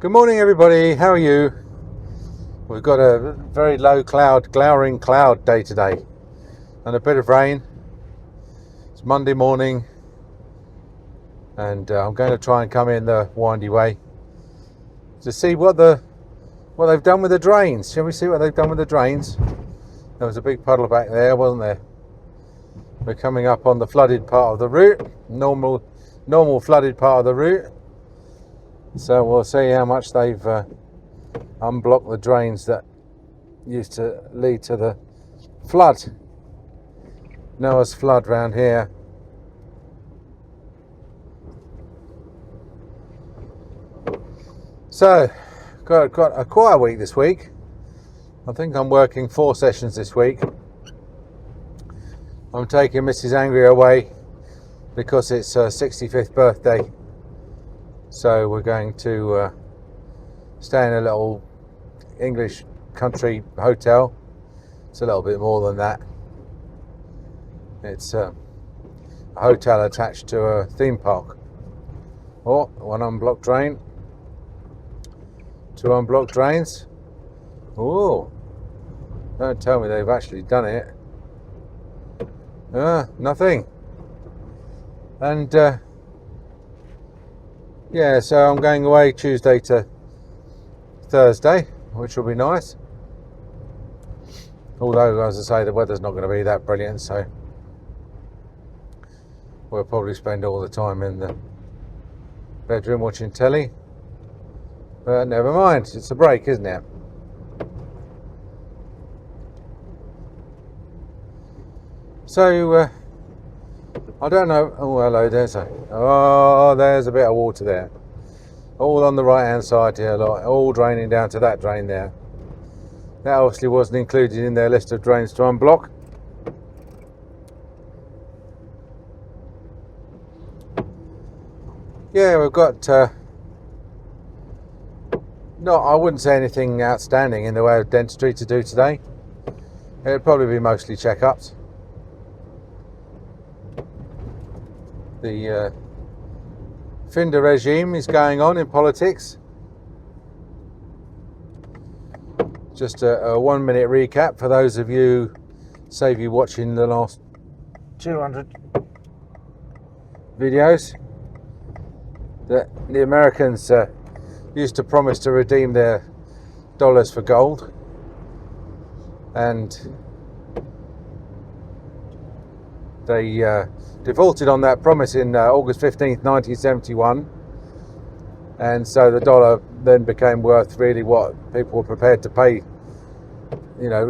Good morning, everybody. How are you? We've got a very low cloud, glowering cloud day today, and a bit of rain. It's Monday morning, and I'm going to try and come in the windy way to see what they've done with the drains. Shall we see what they've done with the drains? There was a big puddle back there, wasn't there? We're coming up on the flooded part of the route, normal flooded part of the route. So we'll see how much they've unblocked the drains that used to lead to the flood. Noah's flood round here. So, got a quiet week this week. I think I'm working 4 sessions this week. I'm taking Mrs. Angry away because it's her 65th birthday. So we're going to stay in a little English country hotel. It's a little bit more than that. It's a hotel attached to a theme park. Oh, one unblocked drain. 2 unblocked drains. Oh, don't tell me they've actually done it. Nothing. And yeah, so I'm going away Tuesday to Thursday, which will be nice. Although, as I say, the weather's not going to be that brilliant, so we'll probably spend all the time in the bedroom watching telly. But never mind, it's a break, isn't it? So, I don't know. Oh, hello, there's a bit of water there. All on the right hand side here, like, all draining down to that drain there. That obviously wasn't included in their list of drains to unblock. Yeah, we've got I wouldn't say anything outstanding in the way of dentistry to do today. It'll probably be mostly checkups. The Finder regime is going on in politics. Just a 1 minute recap for those of you, save you watching the last 200 videos. That the Americans used to promise to redeem their dollars for gold, and they defaulted on that promise in August 15th, 1971, and so the dollar then became worth really what people were prepared to pay,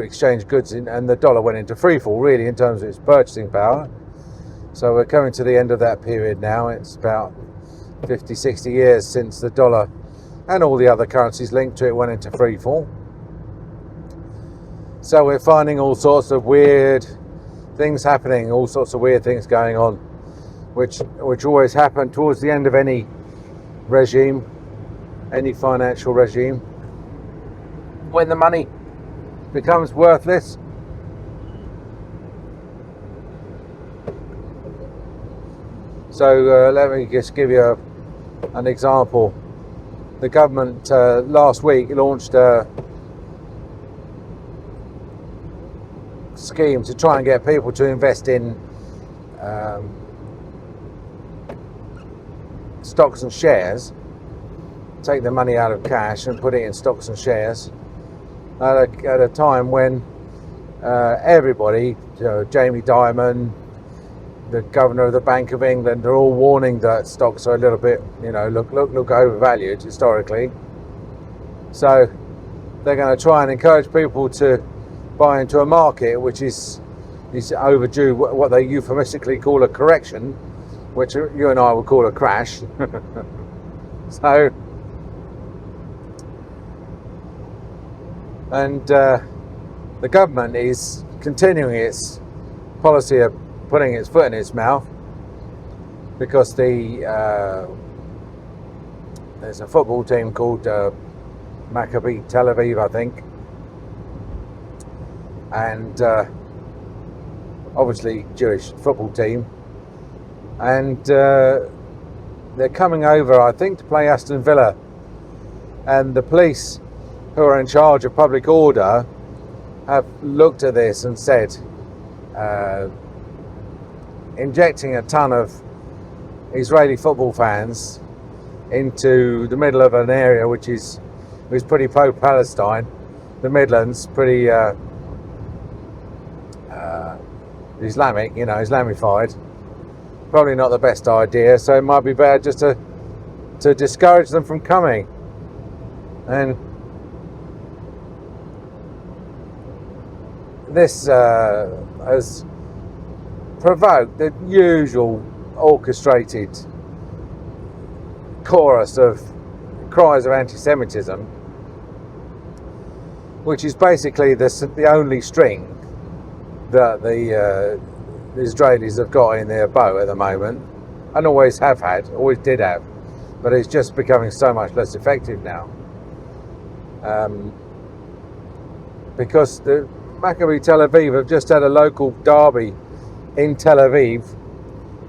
exchange goods in, and the dollar went into freefall really in terms of its purchasing power. So we're coming to the end of that period now. It's about 50-60 years since the dollar and all the other currencies linked to it went into freefall. So we're finding all sorts of weird things happening, all sorts of weird things going on, which always happen towards the end of any regime, any financial regime, when the money becomes worthless. So let me just give you an example. The government last week launched a scheme to try and get people to invest in stocks and shares, take the money out of cash and put it in stocks and shares at a time when everybody, Jamie Dimon, the governor of the Bank of England, are all warning that stocks are a little bit, look overvalued historically. So they're going to try and encourage people to buy into a market which is overdue, what they euphemistically call a correction, which you and I would call a crash. So, and the government is continuing its policy of putting its foot in its mouth, because there's a football team called Maccabi Tel Aviv, I think, and obviously Jewish football team, and they're coming over, I think, to play Aston Villa And the police who are in charge of public order have looked at this and said, injecting a ton of Israeli football fans into the middle of an area which is pretty pro-Palestine, the Midlands, pretty Islamic, Islamified. Probably not the best idea, so it might be better just to discourage them from coming. And this has provoked the usual orchestrated chorus of cries of anti-Semitism, which is basically the only string that the Israelis have got in their bow at the moment, and always did have, but it's just becoming so much less effective now. Because the Maccabi Tel Aviv have just had a local derby in Tel Aviv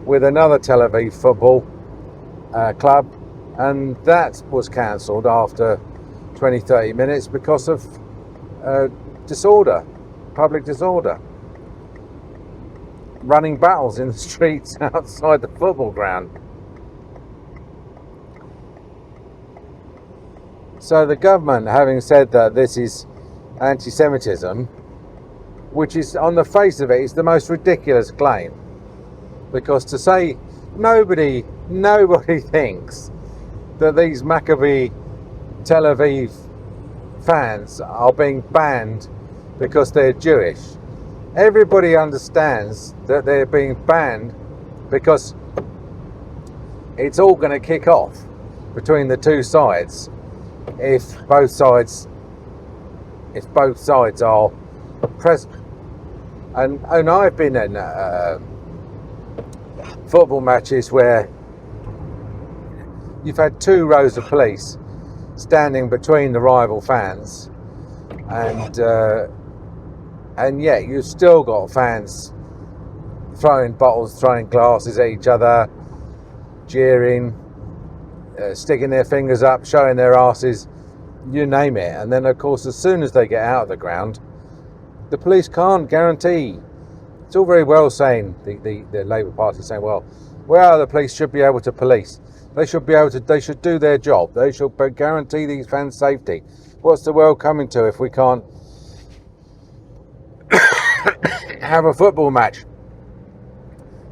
with another Tel Aviv football club, and that was cancelled after 20-30 minutes because of public disorder, running battles in the streets outside the football ground. So the government, having said that this is anti-Semitism, which is on the face of it is the most ridiculous claim, because to say nobody thinks that these Maccabi Tel Aviv fans are being banned because they're Jewish. Everybody understands that they're being banned because it's all going to kick off between the two sides if both sides are present. And I've been in football matches where you've had 2 rows of police standing between the rival fans, and yet you've still got fans throwing bottles, throwing glasses at each other, jeering, sticking their fingers up, showing their asses, you name it. And then of course as soon as they get out of the ground, the police can't guarantee. It's all very well saying, the Labour Party saying, well, the police should be able to police. They should do their job. They should guarantee these fans' safety. What's the world coming to if we can't have a football match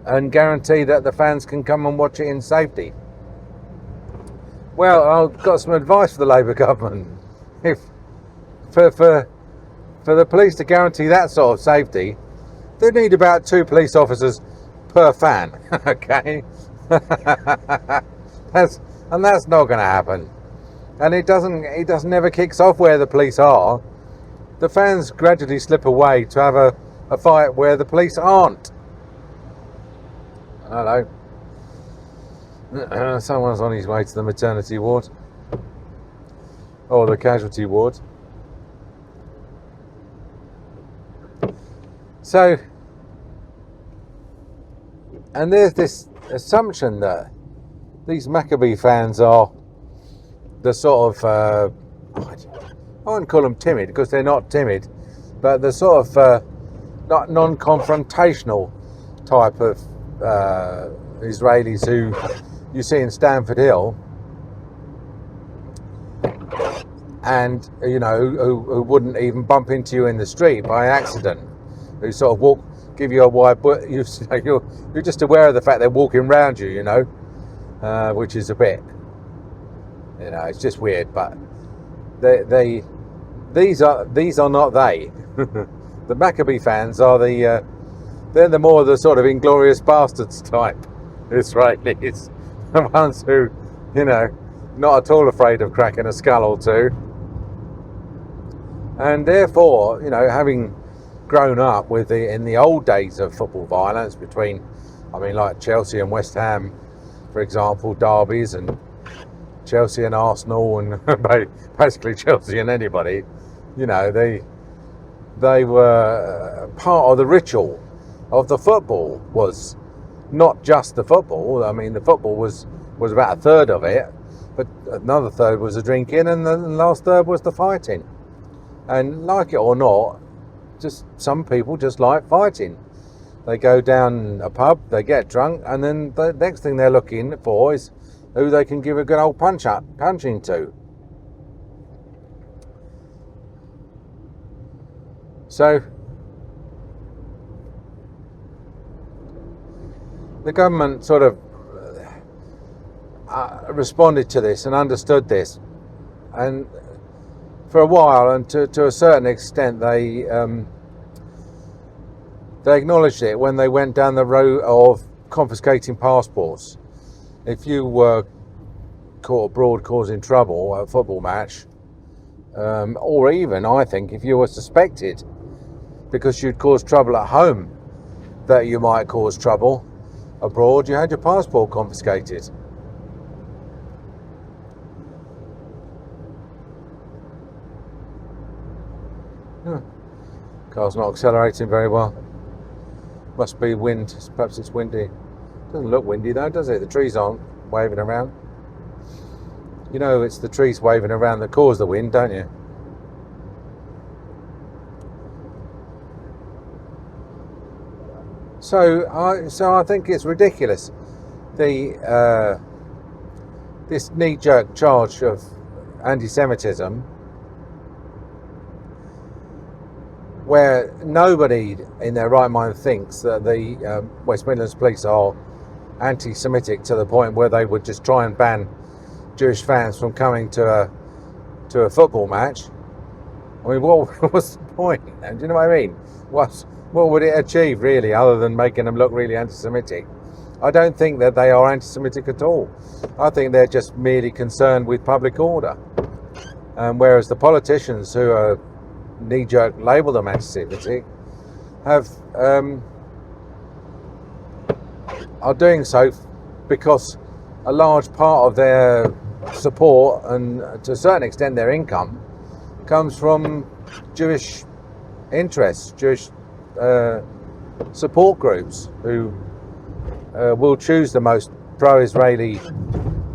and guarantee that the fans can come and watch it in safety? Well, I've got some advice for the Labour government. If for the police to guarantee that sort of safety, they need about 2 police officers per fan. Okay, that's not going to happen. And it never kicks off where the police are. The fans gradually slip away to have a fight where the police aren't. Hello. Someone's on his way to the maternity ward or the casualty ward. So, and there's this assumption that these Maccabi fans are the sort of, I wouldn't call them timid because they're not timid, but the sort of not non-confrontational type of Israelis who you see in Stamford Hill, and who wouldn't even bump into you in the street by accident, who sort of give you a wide, but you're just aware of the fact they're walking around you, which is a bit, it's just weird. But these are not they. The Maccabi fans are they're the more the sort of Inglorious Bastards type Israelis, the ones who, not at all afraid of cracking a skull or 2, and therefore, having grown up in the old days of football violence between, like Chelsea and West Ham, for example, derbies, and Chelsea and Arsenal, and basically Chelsea and anybody, they were part of the ritual of the football. Was not just the football. The football was about a third of it, but another third was the drinking, and the last third was the fighting. And like it or not, just some people just like fighting. They go down a pub, they get drunk, and then the next thing they're looking for is who they can give a good old punching to. So the government sort of responded to this and understood this, and for a while, and to a certain extent, they acknowledged it when they went down the road of confiscating passports. If you were caught abroad causing trouble at a football match, or even, I think, if you were suspected because you'd caused trouble at home that you might cause trouble abroad, you had your passport confiscated. Car's not accelerating very well. Must be wind. Perhaps it's windy. Doesn't look windy though, does it? The trees aren't waving around. You know, it's the trees waving around that cause the wind, don't you? So I think it's ridiculous. This knee-jerk charge of anti-Semitism, where nobody in their right mind thinks that the West Midlands police are anti-Semitic to the point where they would just try and ban Jewish fans from coming to a football match. I mean, what's the point? Do you know what I mean? What would it achieve really, other than making them look really anti-Semitic? I don't think that they are anti-Semitic at all. I think they're just merely concerned with public order. Whereas the politicians who are knee-jerk label them anti-Semitic are doing so because a large part of their support, and to a certain extent their income, comes from Jewish interests, Jewish support groups who will choose the most pro-Israeli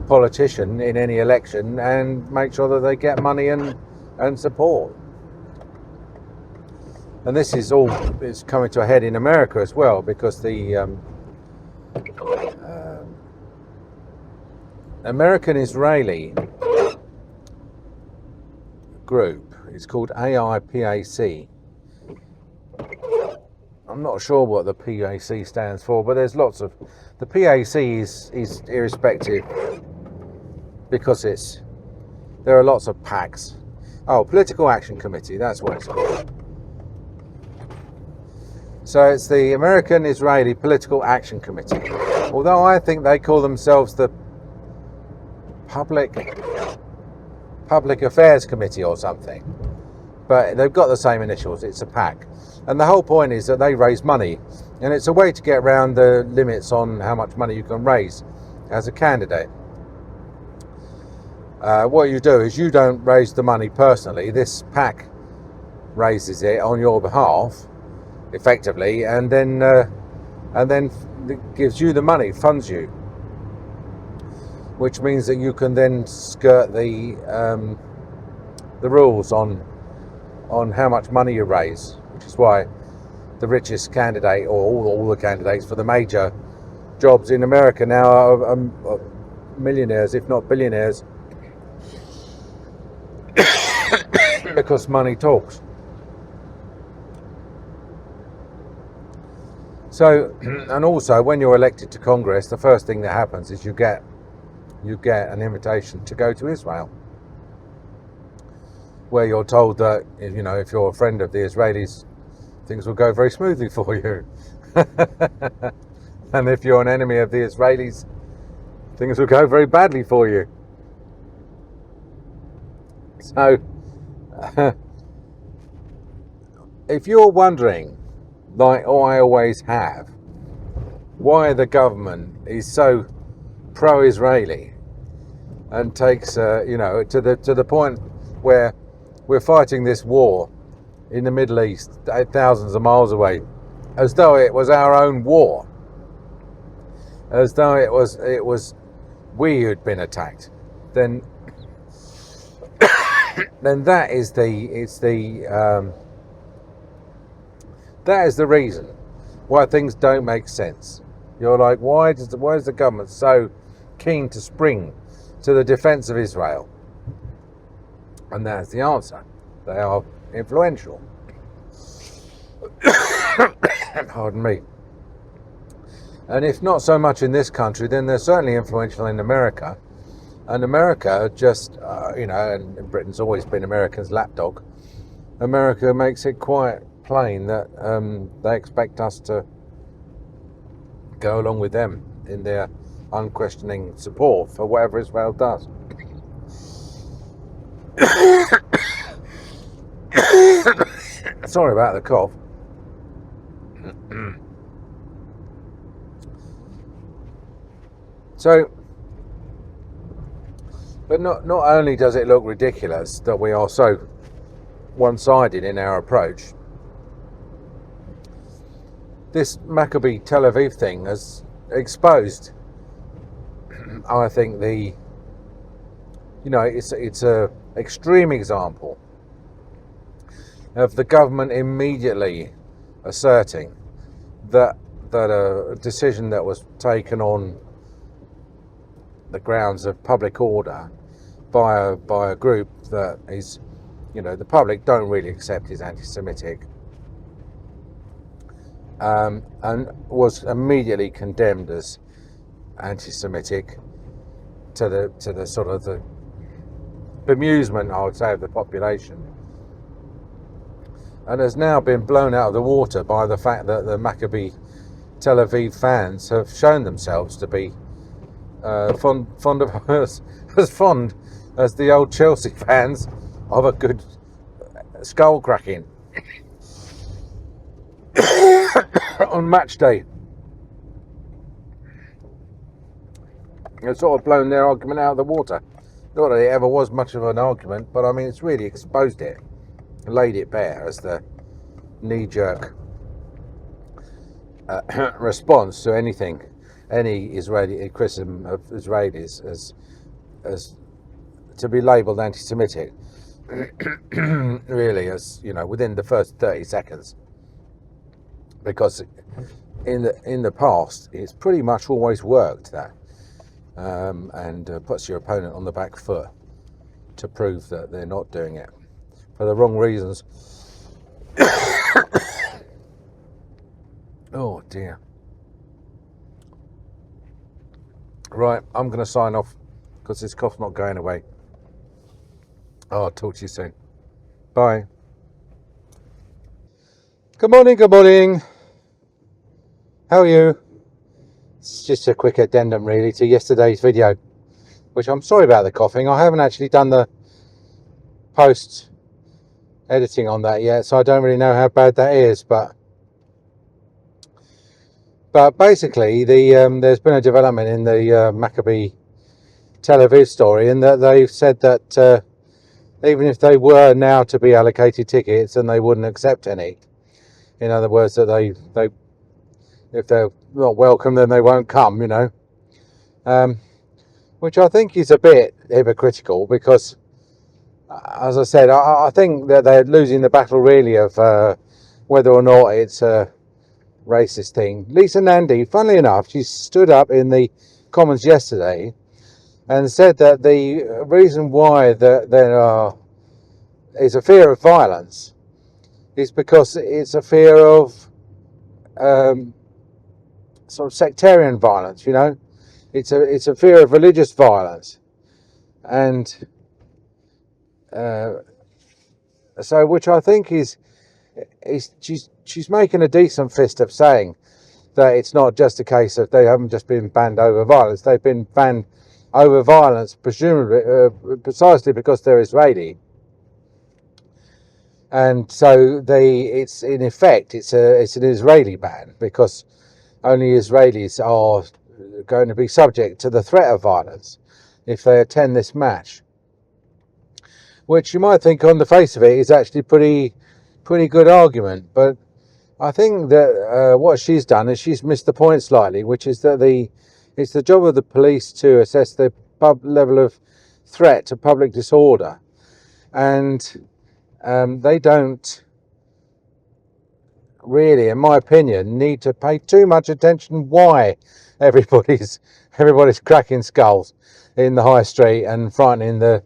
politician in any election and make sure that they get money and support. And this is coming to a head in America as well, because the American-Israeli group is called AIPAC. I'm not sure what the PAC stands for, but there's lots of... The PAC is irrespective because there are lots of PACs. Oh, Political Action Committee, that's what it's called. So it's the American Israeli Political Action Committee. Although I think they call themselves the Public Affairs Committee or something. But they've got the same initials, it's a PAC. And the whole point is that they raise money. And it's a way to get around the limits on how much money you can raise as a candidate. What you do is you don't raise the money personally. This PAC raises it on your behalf, effectively, and then gives you the money, funds you, which means that you can then skirt the rules on how much money you raise, which is why the richest candidate, or all the candidates for the major jobs in America now are millionaires, if not billionaires, because money talks. So, and also when you're elected to Congress, the first thing that happens is you get an invitation to go to Israel, where you're told that, you know, if you're a friend of the Israelis, things will go very smoothly for you. And if you're an enemy of the Israelis, things will go very badly for you. So, if you're wondering, like I always have, why the government is so pro-Israeli and takes, you know, to the point where we're fighting this war in the Middle East, thousands of miles away, as though it was our own war, as though it was we who'd been attacked. then that is the reason why things don't make sense. You're like, why is the government so keen to spring to the defense of Israel? And that's the answer. They are influential. Pardon me. And if not so much in this country, then they're certainly influential in America. And America just, and Britain's always been America's lapdog. America makes it quite plain that they expect us to go along with them in their unquestioning support for whatever Israel does. Sorry about the cough. So, but not only does it look ridiculous that we are so one-sided in our approach, this Maccabi Tel Aviv thing has exposed, I think, it's a extreme example of the government immediately asserting that a decision that was taken on the grounds of public order by a group that is, the public don't really accept is anti-Semitic, and was immediately condemned as anti-Semitic to the sort of the bemusement, I would say, of the population, and has now been blown out of the water by the fact that the Maccabi Tel Aviv fans have shown themselves to be fond of as fond as the old Chelsea fans of a good skull cracking on match day. It's sort of blown their argument out of the water. Not that it ever was much of an argument, but I mean, it's really exposed it, laid it bare as the knee-jerk response to any Israeli criticism of Israelis as to be labelled anti-Semitic. Really, as within the first 30 seconds, because in the past it's pretty much always worked that. And puts your opponent on the back foot to prove that they're not doing it for the wrong reasons. Oh dear. Right, I'm going to sign off because this cough's not going away. I'll talk to you soon. Bye. Good morning. How are you? It's just a quick addendum really to yesterday's video, which I'm sorry about the coughing. I haven't actually done the post editing on that yet, so I don't really know how bad that is, but basically there's been a development in the Maccabi Tel Aviv story, in that they've said that even if they were now to be allocated tickets, and they wouldn't accept any. In other words, that they if they're not welcome, then they won't come, which I think is a bit hypocritical, because, as I said, I think that they're losing the battle really of whether or not it's a racist thing. Lisa Nandy, funnily enough, she stood up in the Commons yesterday and said that the reason why there is a fear of violence is because it's a fear of sort of sectarian violence, it's a fear of religious violence, and so, which I think is she's making a decent fist of saying that it's not just a case of they haven't just been banned over violence; they've been banned over violence, presumably precisely because they're Israeli, and so it's in effect it's an Israeli ban, because only Israelis are going to be subject to the threat of violence if they attend this match, which you might think on the face of it is actually pretty good argument. But I think that what she's done is she's missed the point slightly, which is that it's the job of the police to assess the level of threat to public disorder, and they don't really, in my opinion, need to pay too much attention why everybody's cracking skulls in the high street and frightening the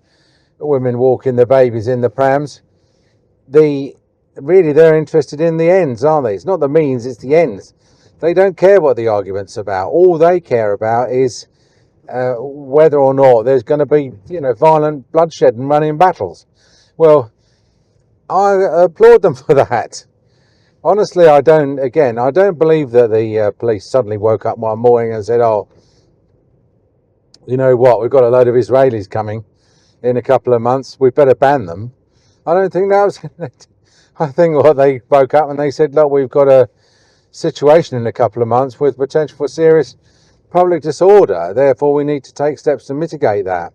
women walking the babies in the prams. They're interested in the ends, aren't they? It's not the means, it's the ends. They don't care what the argument's about. All they care about is whether or not there's going to be, violent bloodshed and running battles. Well, I applaud them for that. Honestly, I don't believe that the police suddenly woke up one morning and said, oh, you know what, we've got a load of Israelis coming in a couple of months, we better ban them. I don't think that was I think what they woke up and they said, look, we've got a situation in a couple of months with potential for serious public disorder, therefore we need to take steps to mitigate that.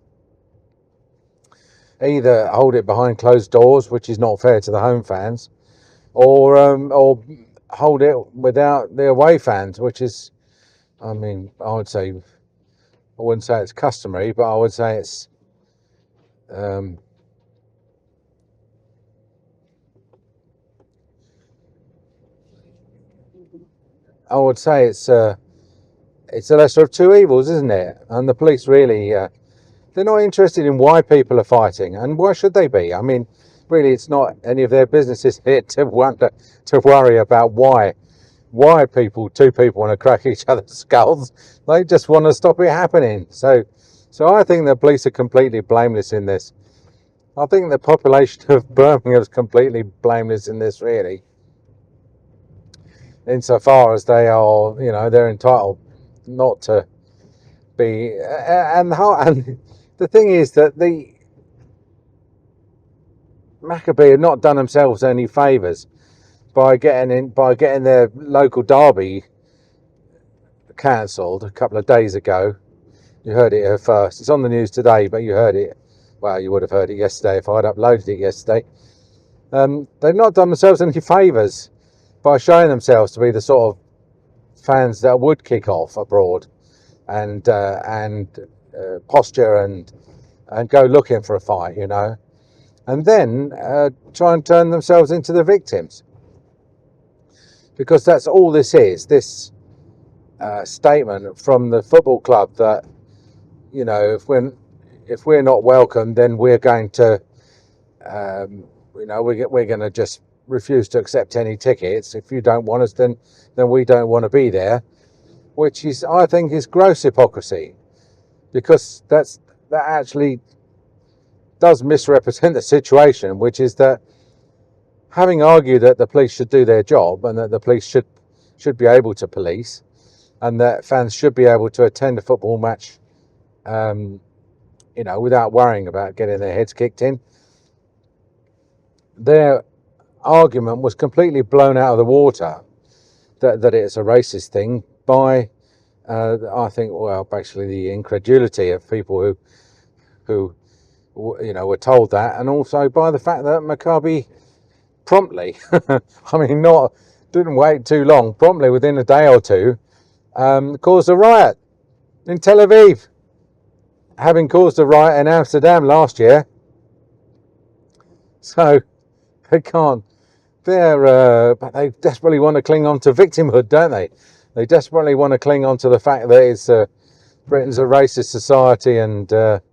Either hold it behind closed doors, which is not fair to the home fans, or hold it without the away fans, which is, I wouldn't say it's customary, but I would say it's it's a lesser of two evils, isn't it? And the police really, they're not interested in why people are fighting, and why should they be? I mean, really, it's not any of their businesses here to worry about why two people want to crack each other's skulls. They just want to stop it happening. So I think the police are completely blameless in this. I think the population of Birmingham is completely blameless in this, really. Insofar as they are, they're entitled not to be. And the thing is that the Maccabi have not done themselves any favours by getting their local derby cancelled a couple of days ago. You heard it here first. It's on the news today, but you heard it. Well, you would have heard it yesterday if I'd uploaded it yesterday. They've not done themselves any favours by showing themselves to be the sort of fans that would kick off abroad and posture and go looking for a fight, and then try and turn themselves into the victims, because that's all this is. This statement from the football club that if we're not welcome, then we're going to we're going to just refuse to accept any tickets. If you don't want us, then we don't want to be there, which is, I think, is gross hypocrisy, because that actually does misrepresent the situation, which is that, having argued that the police should do their job and that the police should be able to police, and that fans should be able to attend a football match without worrying about getting their heads kicked in, their argument was completely blown out of the water that it's a racist thing by I think, basically the incredulity of people who were told that, and also by the fact that Maccabi promptly didn't wait too long, promptly within a day or two, caused a riot in Tel Aviv, having caused a riot in Amsterdam last year. So they can't. But they desperately want to cling on to victimhood, don't they? They desperately want to cling on to the fact that Britain's a racist society, and that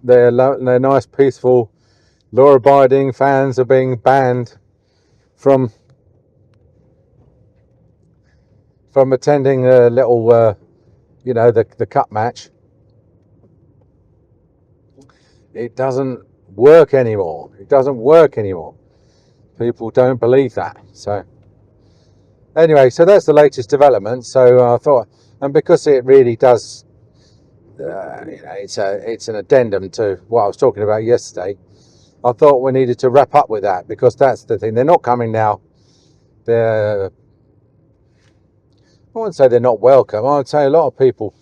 their nice, peaceful, law-abiding fans are being banned from attending a little, the cup match. It doesn't work anymore. People don't believe that. So anyway, so that's the latest development. So I thought, and because it really does, it's an addendum to what I was talking about yesterday, I thought we needed to wrap up with that, because that's the thing. They're not coming now. I wouldn't say they're not welcome. I would say a lot of people,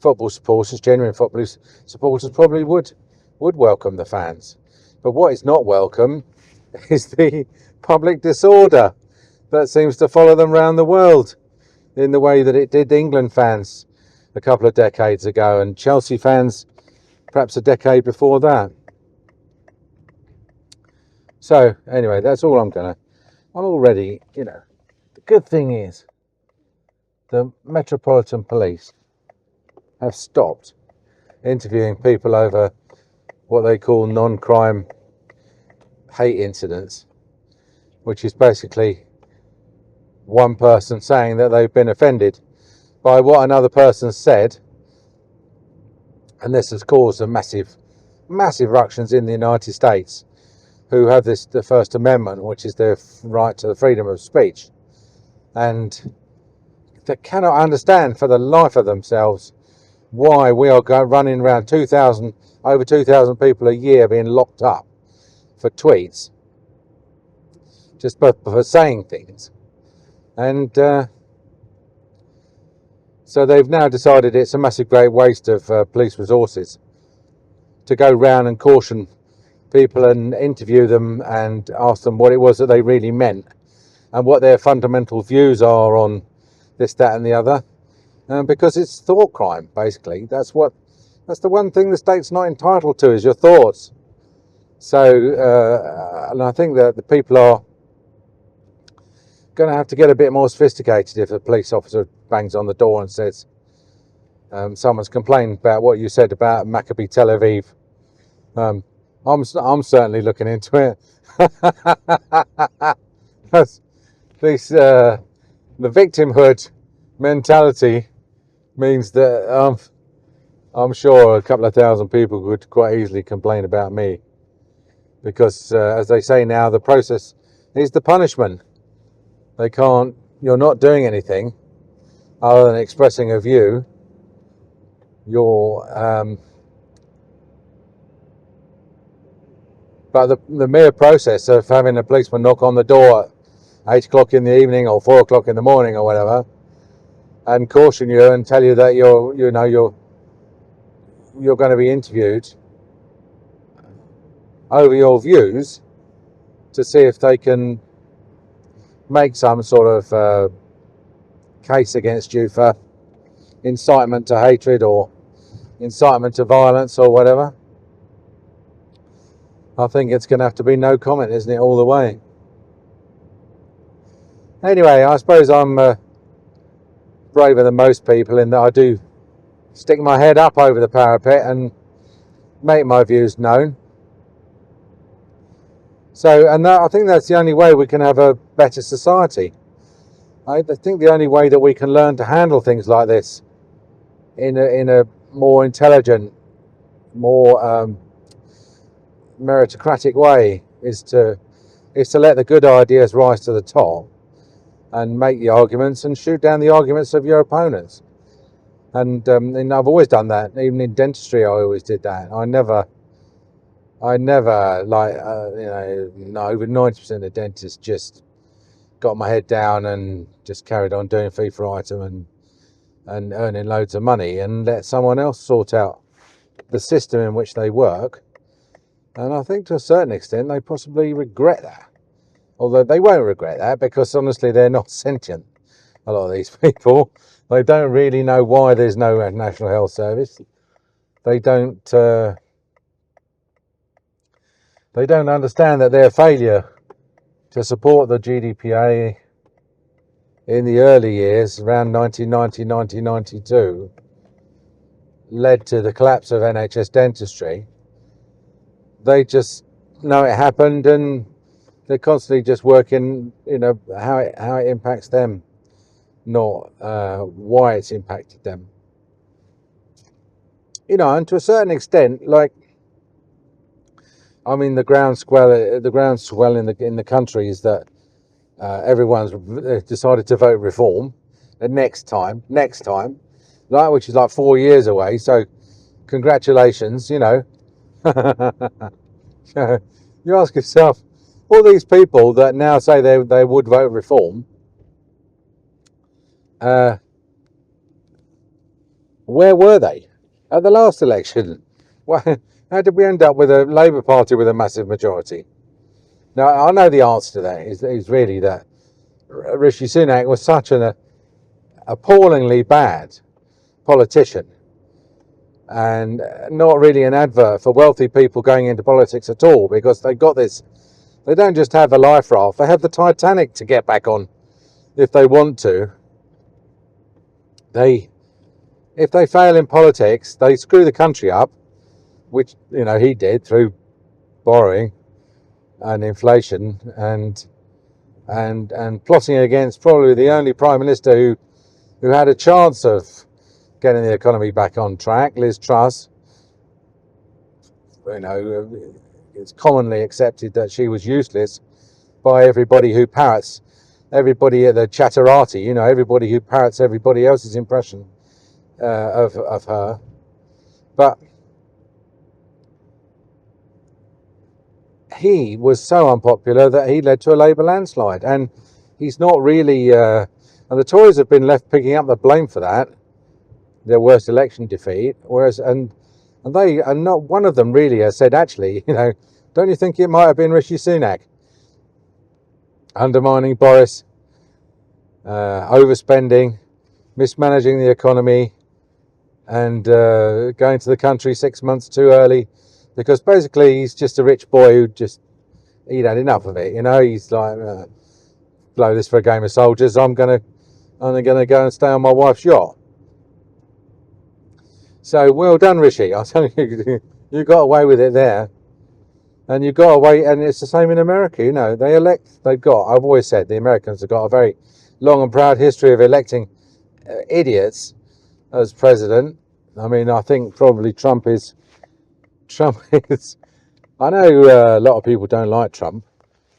football supporters, genuine football supporters, probably would welcome the fans. But what is not welcome is the public disorder that seems to follow them around the world in the way that it did England fans a couple of decades ago, and Chelsea fans perhaps a decade before that. So anyway, that's all I'm already, the good thing is the Metropolitan Police have stopped interviewing people over what they call non-crime hate incidents, which is basically one person saying that they've been offended by what another person said, and this has caused a massive ructions in the United States, who have the First Amendment, which is their right to the freedom of speech, and they cannot understand for the life of themselves why we are running around over 2,000 people a year being locked up for tweets, just for saying things. And so they've now decided it's a massive great waste of police resources to go round and caution people and interview them and ask them what it was that they really meant and what their fundamental views are on this, that and the other, because it's thought crime, basically. That's the one thing the state's not entitled to, is your thoughts. So and I think that the people are going to have to get a bit more sophisticated if a police officer bangs on the door and says, someone's complained about what you said about Maccabi Tel Aviv. I'm certainly looking into it. The victimhood mentality means that I'm sure a couple of thousand people could quite easily complain about me, because as they say now, the process is the punishment. You're not doing anything other than expressing a view. But the mere process of having a policeman knock on the door at 8 o'clock in the evening or 4 o'clock in the morning or whatever, and caution you and tell you that you're going to be interviewed over your views to see if they can make some sort of case against you for incitement to hatred or incitement to violence or whatever. I think it's going to have to be no comment, isn't it, all the way? Anyway, I suppose I'm braver than most people in that I do stick my head up over the parapet and make my views known. So, and I think that's the only way we can have a better society. I think the only way that we can learn to handle things like this in a more intelligent, more meritocratic way is to let the good ideas rise to the top and make the arguments and shoot down the arguments of your opponents. And I've always done that. Even in dentistry, I always did that. I never like over 90% of dentists just got my head down and just carried on doing fee for item and earning loads of money, and let someone else sort out the system in which they work. And I think to a certain extent they possibly regret that. Although they won't regret that, because honestly they're not sentient, a lot of these people. They don't really know why there's no National Health Service. They don't understand that their failure to support the GDPA in the early years, around 1990, 1992, led to the collapse of NHS dentistry. They just know it happened, and they're constantly just working, how it impacts them, not why it's impacted them. And to a certain extent, like, I mean, the groundswell in the country is that everyone's decided to vote reform. The next time, which is like 4 years away. So, congratulations, You ask yourself, all these people that now say they would vote reform, where were they at the last election? How did we end up with a Labour Party with a massive majority? Now, I know the answer to that is really that Rishi Sunak was such an appallingly bad politician, and not really an advert for wealthy people going into politics at all, because they got this. They don't just have a life raft; they have the Titanic to get back on if they want to. If they fail in politics, they screw the country up, which he did through borrowing and inflation and plotting against probably the only prime minister who had a chance of getting the economy back on track, Liz Truss. It's commonly accepted that she was useless by everybody who parrots, everybody at the chatterati, everybody who parrots everybody else's impression of her. But he was so unpopular that he led to a Labour landslide, and he's not really. And the Tories have been left picking up the blame for that, their worst election defeat. Whereas, and they, and not one of them really has said, actually, don't you think it might have been Rishi Sunak undermining Boris, overspending, mismanaging the economy, and going to the country 6 months too early, because basically he's just a rich boy he'd had enough of it. He's like, blow this for a game of soldiers. I'm gonna go and stay on my wife's yacht. So well done, Rishi. I tell you, you got away with it there, and you got away. And it's the same in America. I've always said the Americans have got a very long and proud history of electing idiots as president. I mean, I think probably Trump is. I know a lot of people don't like Trump,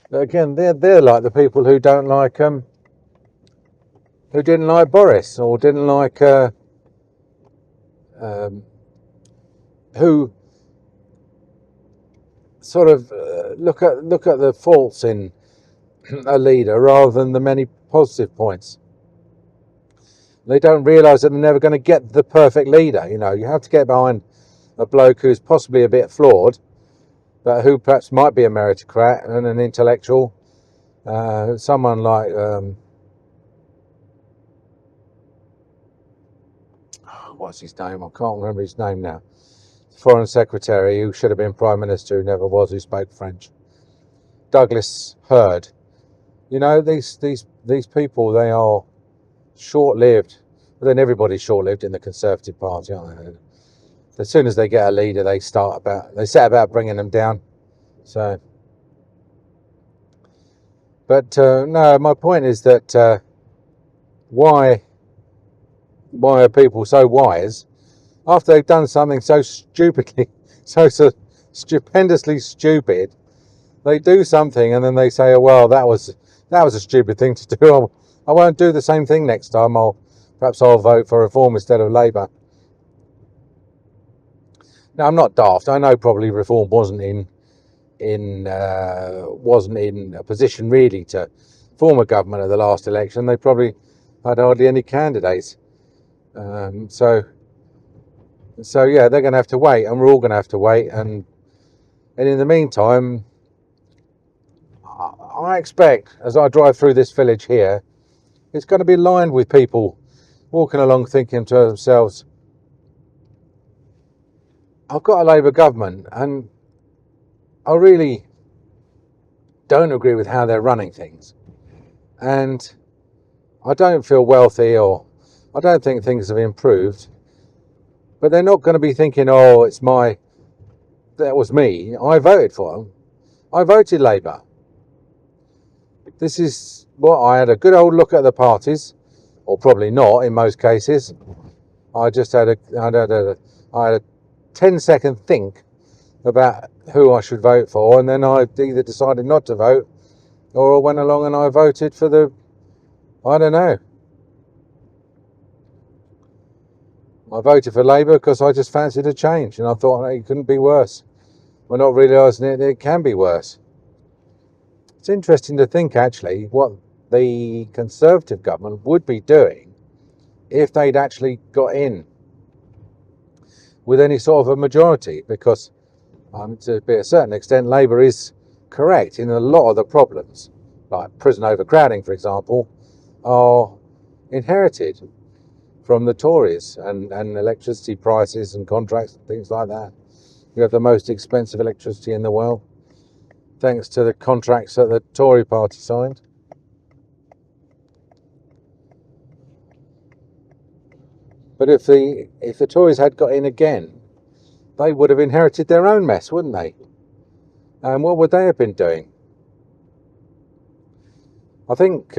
but again, they're like the people who don't like who didn't like Boris, or didn't like who sort of look at the faults in a leader rather than the many positive points. They don't realise that they're never going to get the perfect leader. You have to get behind a bloke who's possibly a bit flawed, but who perhaps might be a meritocrat and an intellectual. Someone like what's his name? I can't remember his name now. Foreign Secretary who should have been Prime Minister, who never was, who spoke French. Douglas Hurd. These people, they are short-lived. But then everybody's short-lived in the Conservative Party, aren't they? As soon as they get a leader, they set about bringing them down. So, but no, my point is that why are people so wise after they've done something so stupidly, so stupendously stupid? They do something and then they say, "Oh well, that was a stupid thing to do. I won't do the same thing next time. Perhaps I'll vote for Reform instead of Labour." Now, I'm not daft. I know probably Reform wasn't in a position really to form a government at the last election. They probably had hardly any candidates. So yeah, they're going to have to wait, and we're all going to have to wait. And in the meantime, I expect, as I drive through this village here, it's going to be lined with people walking along thinking to themselves, I've got a Labour government and I really don't agree with how they're running things. And I don't feel wealthy, or I don't think things have improved. But they're not going to be thinking, oh, that was me. I voted for them. I voted Labour. This is what I had a good old look at the parties, or probably not in most cases. I just had a 10-second think about who I should vote for, and then I either decided not to vote, or I went along and I voted for I don't know. I voted for Labour because I just fancied a change, and I thought it couldn't be worse. We're not realising it can be worse. It's interesting to think, actually, what the Conservative government would be doing if they'd actually got in with any sort of a majority, because to a certain extent Labour is correct in a lot of the problems like prison overcrowding, for example, are inherited from the Tories, and electricity prices and contracts and things like that. You have the most expensive electricity in the world, thanks to the contracts that the Tory party signed. But if the Tories had got in again, they would have inherited their own mess, wouldn't they? And what would they have been doing? I think,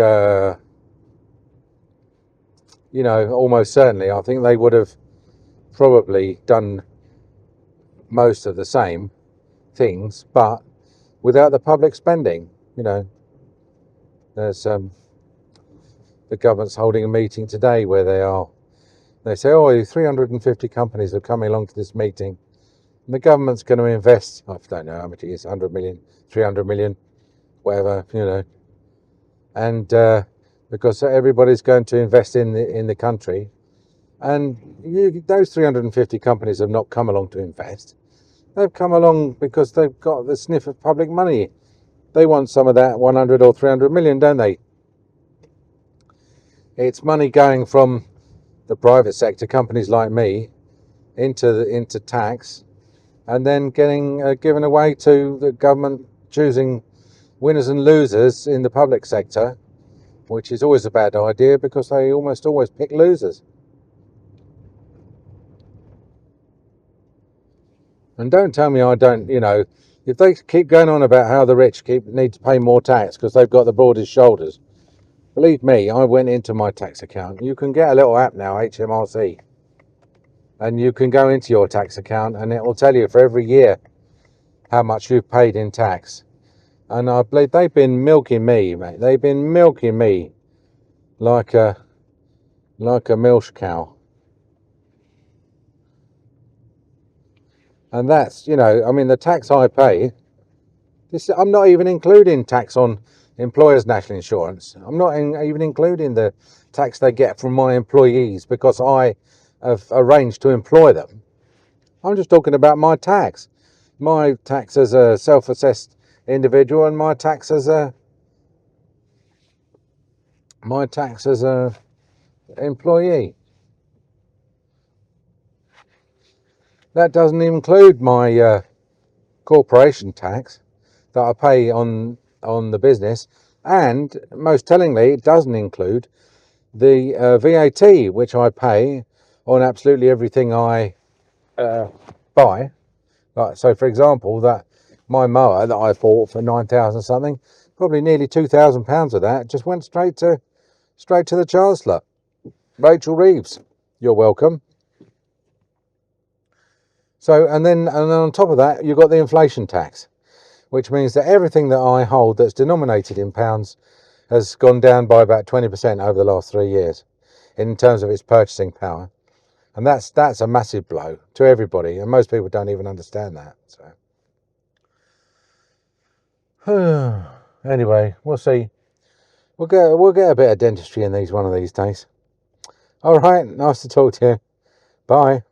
almost certainly, I think they would have probably done most of the same things, but without the public spending. There's the government's holding a meeting today where they say, 350 companies are coming along to this meeting, and the government's going to invest, I don't know how much it is, 100 million, 300 million, whatever, and because everybody's going to invest in the country, and those 350 companies have not come along to invest. They've come along because they've got the sniff of public money. They want some of that 100 or 300 million, don't they? It's money going from the private sector, companies like me, into tax, and then getting given away to the government, choosing winners and losers in the public sector, which is always a bad idea because they almost always pick losers. And don't tell me I don't, if they keep going on about how the rich need to pay more tax because they've got the broadest shoulders, believe me, I went into my tax account. You can get a little app now, HMRC, and you can go into your tax account and it will tell you for every year how much you've paid in tax. And I believe they've been milking me, mate. They've been milking me like a milch cow. And that's, the tax I pay, I'm not even including tax on employers' national insurance. I'm not even including the tax they get from my employees because I have arranged to employ them. I'm just talking about my tax. My tax as a self-assessed individual and my tax as a employee. That doesn't include my corporation tax that I pay on the business, and most tellingly, it doesn't include the VAT, which I pay on absolutely everything I buy. Like, so, for example, that my mower that I bought for 9,000 something, probably nearly £2,000 of that just went straight to the Chancellor, Rachel Reeves. You're welcome. So, and then on top of that, you've got the inflation tax, which means that everything that I hold that's denominated in pounds has gone down by about 20% over the last 3 years in terms of its purchasing power. And that's a massive blow to everybody, and most people don't even understand that. So anyway, we'll see. We'll get a bit of dentistry in these one of these days. All right, nice to talk to you. Bye.